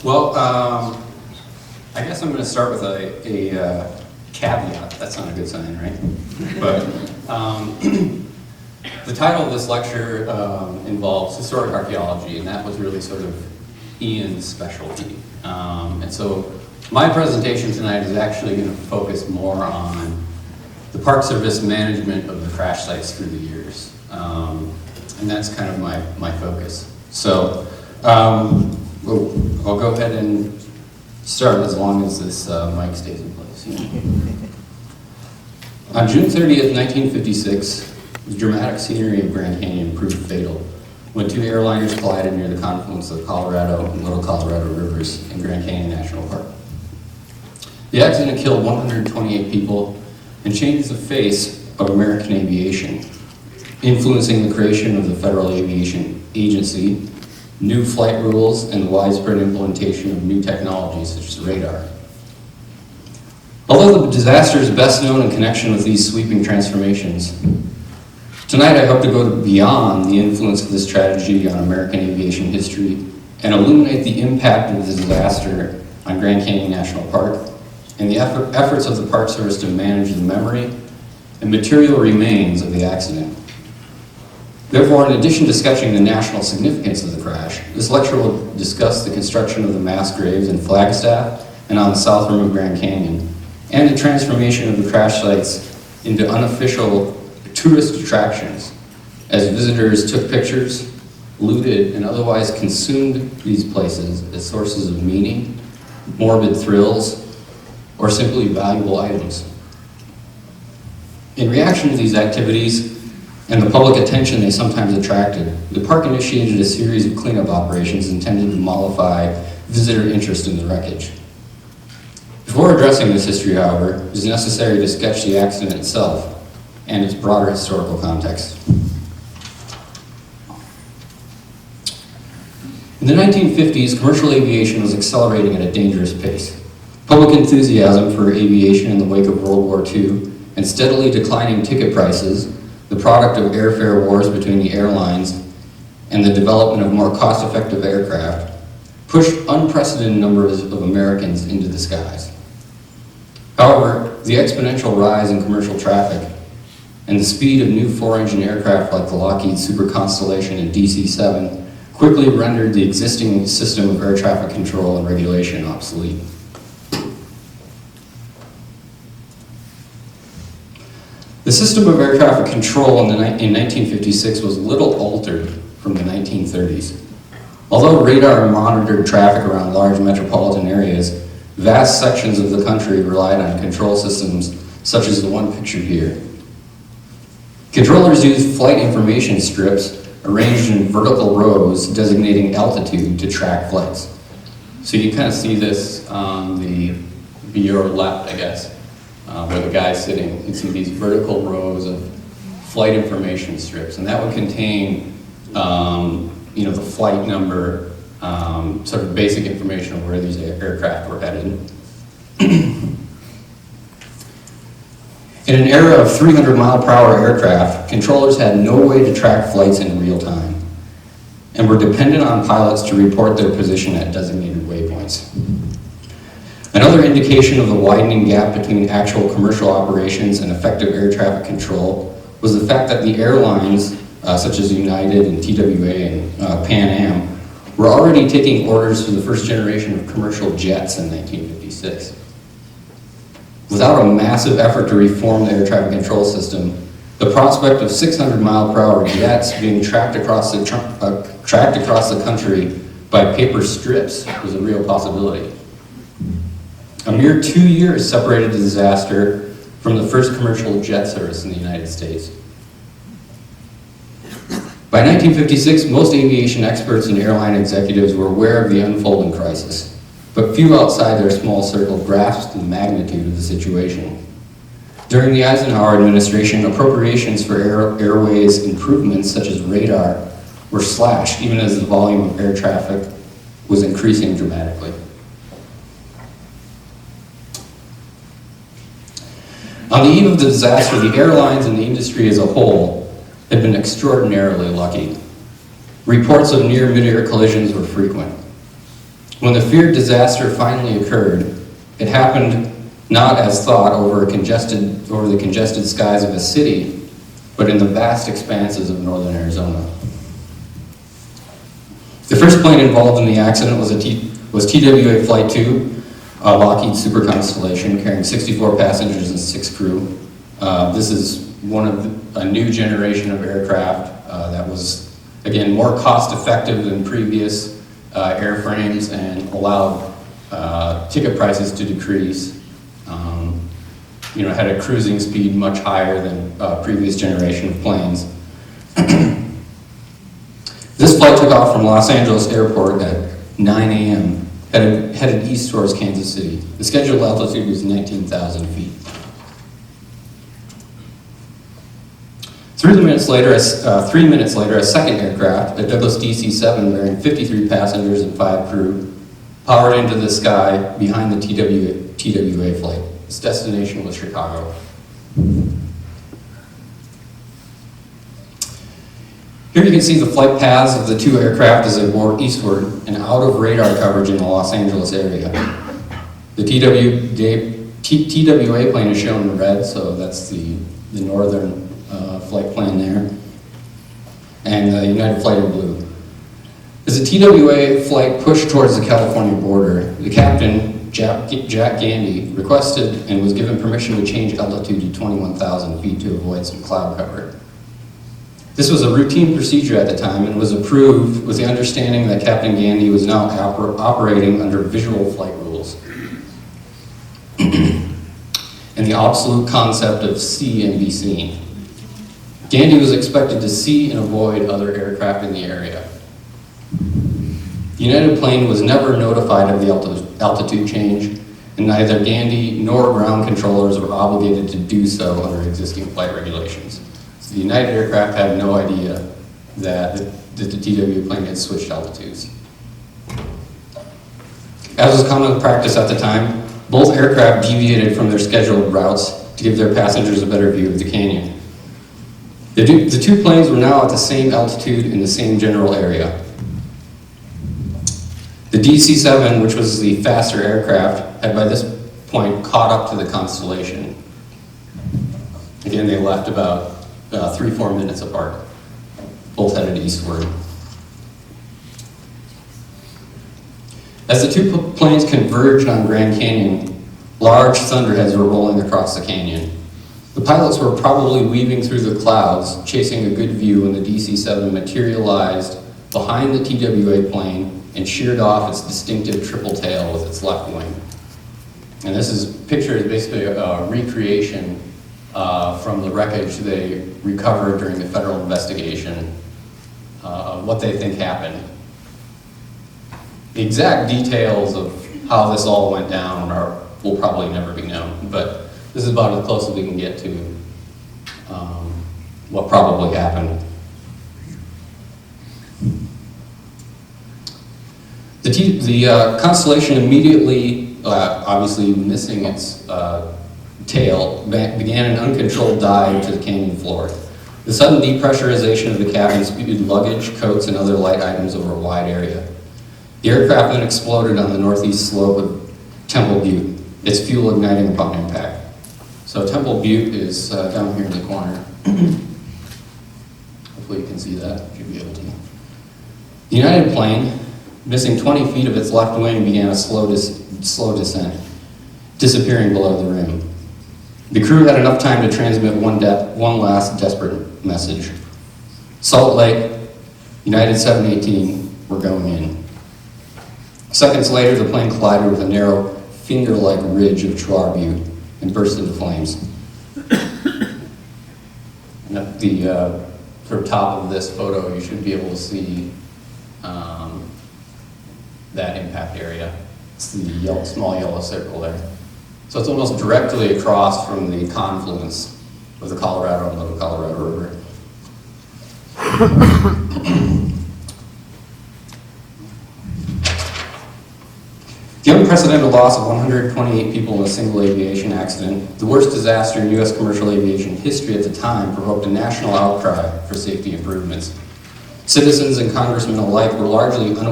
Well, I guess I'm going to start with a caveat. That's not a good sign, right? But the title of this lecture involves historic archaeology, and that was really sort of Ian's specialty. And so my presentation tonight is actually going to focus more on the Park Service management of the crash sites through the years. And that's kind of my focus. So I'll go ahead and start as long as this mic stays in place. On June 30th, 1956, the dramatic scenery of Grand Canyon proved fatal when two airliners collided near the confluence of Colorado and Little Colorado rivers in Grand Canyon National Park. The accident killed 128 people and changed the face of American aviation, influencing the creation of the Federal Aviation Agency, new flight rules, and the widespread implementation of new technologies such as radar. Although the disaster is best known in connection with these sweeping transformations, tonight I hope to go beyond the influence of this tragedy on American aviation history and illuminate the impact of the disaster on Grand Canyon National Park and the efforts of the Park Service to manage the memory and material remains of the accident. Therefore, in addition to sketching the national significance of the crash, this lecture will discuss the construction of the mass graves in Flagstaff and on the south rim of Grand Canyon, and the transformation of the crash sites into unofficial tourist attractions, as visitors took pictures, looted, and otherwise consumed these places as sources of meaning, morbid thrills, or simply valuable items. In reaction to these activities and the public attention they sometimes attracted, the park initiated a series of cleanup operations intended to mollify visitor interest in the wreckage. Before addressing this history, however, it is necessary to sketch the accident itself and its broader historical context. In the 1950s, commercial aviation was accelerating at a dangerous pace. Public enthusiasm for aviation in the wake of World War II and steadily declining ticket prices, the product of airfare wars between the airlines and the development of more cost-effective aircraft, pushed unprecedented numbers of Americans into the skies. However, the exponential rise in commercial traffic and the speed of new four-engine aircraft like the Lockheed Super Constellation and DC-7 quickly rendered the existing system of air traffic control and regulation obsolete. The system of air traffic control in 1956 was little altered from the 1930s. Although radar monitored traffic around large metropolitan areas, vast sections of the country relied on control systems such as the one pictured here. Controllers used flight information strips arranged in vertical rows designating altitude to track flights. So you kind of see this on your left, I guess. Where the guy's sitting, you can see these vertical rows of flight information strips, and that would contain, the flight number, sort of basic information of where these aircraft were headed. In an era of 300-mile-per-hour aircraft, controllers had no way to track flights in real time, and were dependent on pilots to report their position at designated waypoints. Another indication of the widening gap between actual commercial operations and effective air traffic control was the fact that the airlines, such as United and TWA and Pan Am, were already taking orders for the first generation of commercial jets in 1956. Without a massive effort to reform the air traffic control system, the prospect of 600-mile-per-hour jets being tracked across the country by paper strips was a real possibility. A mere 2 years separated the disaster from the first commercial jet service in the United States. By 1956, most aviation experts and airline executives were aware of the unfolding crisis, but few outside their small circle grasped the magnitude of the situation. During the Eisenhower administration, appropriations for airways improvements such as radar were slashed, even as the volume of air traffic was increasing dramatically. On the eve of the disaster, the airlines and the industry as a whole had been extraordinarily lucky. Reports of near mid-air collisions were frequent. When the feared disaster finally occurred, it happened not as thought over the congested skies of a city, but in the vast expanses of northern Arizona. The first plane involved in the accident was TWA Flight 2, a Lockheed Super Constellation carrying 64 passengers and 6 crew. This is one of a new generation of aircraft that was, again, more cost-effective than previous airframes and allowed ticket prices to decrease. Had a cruising speed much higher than previous generation of planes. This flight took off from Los Angeles Airport at 9 a.m., headed east towards Kansas City. The scheduled altitude was 19,000 feet. 3 minutes later, a second aircraft, a Douglas DC-7 bearing 53 passengers and 5 crew, powered into the sky behind the TWA flight. Its destination was Chicago. Here you can see the flight paths of the 2 aircraft as they bore eastward and out of radar coverage in the Los Angeles area. The TWA plane is shown in red, so that's the northern flight plan there, and the United flight in blue. As the TWA flight pushed towards the California border, the captain, Jack Gandy, requested and was given permission to change altitude to 21,000 feet to avoid some cloud cover. This was a routine procedure at the time and was approved with the understanding that Captain Gandy was now operating under visual flight rules and the absolute concept of see and be seen. Gandy was expected to see and avoid other aircraft in the area. The United plane was never notified of the altitude change, and neither Gandy nor ground controllers were obligated to do so under existing flight regulations. So the United aircraft had no idea that the TWA plane had switched altitudes. As was common practice at the time, both aircraft deviated from their scheduled routes to give their passengers a better view of the canyon. The 2 planes were now at the same altitude in the same general area. The DC-7, which was the faster aircraft, had by this point caught up to the Constellation. Again, they left about 3-4 minutes apart, both headed eastward. As the 2 planes converged on Grand Canyon, large thunderheads were rolling across the canyon. The pilots were probably weaving through the clouds, chasing a good view when the DC-7 materialized behind the TWA plane and sheared off its distinctive triple tail with its left wing. And this picture is basically a recreation from the wreckage they recovered during the federal investigation of what they think happened. The exact details of how this all went down will probably never be known, but this is about as close as we can get to what probably happened. The Constellation immediately, obviously missing its tail, began an uncontrolled dive to the canyon floor. The sudden depressurization of the cabin spewed luggage, coats, and other light items over a wide area. The aircraft then exploded on the northeast slope of Temple Butte, its fuel igniting upon impact. So Temple Butte is down here in the corner. Hopefully you can see that, you should be able to. The United plane, missing 20 feet of its left wing, began a slow descent, disappearing below the rim. The crew had enough time to transmit one last desperate message. Salt Lake, United 718, we're going in. Seconds later, the plane collided with a narrow, finger-like ridge of Chouar Butte and burst into flames. And at the sort of top of this photo, you should be able to see that impact area. It's the small yellow circle there. So it's almost directly across from the confluence of the Colorado and Little Colorado River. The unprecedented loss of 128 people in a single aviation accident, the worst disaster in U.S. commercial aviation history at the time, provoked a national outcry for safety improvements. Citizens and congressmen alike were largely unaware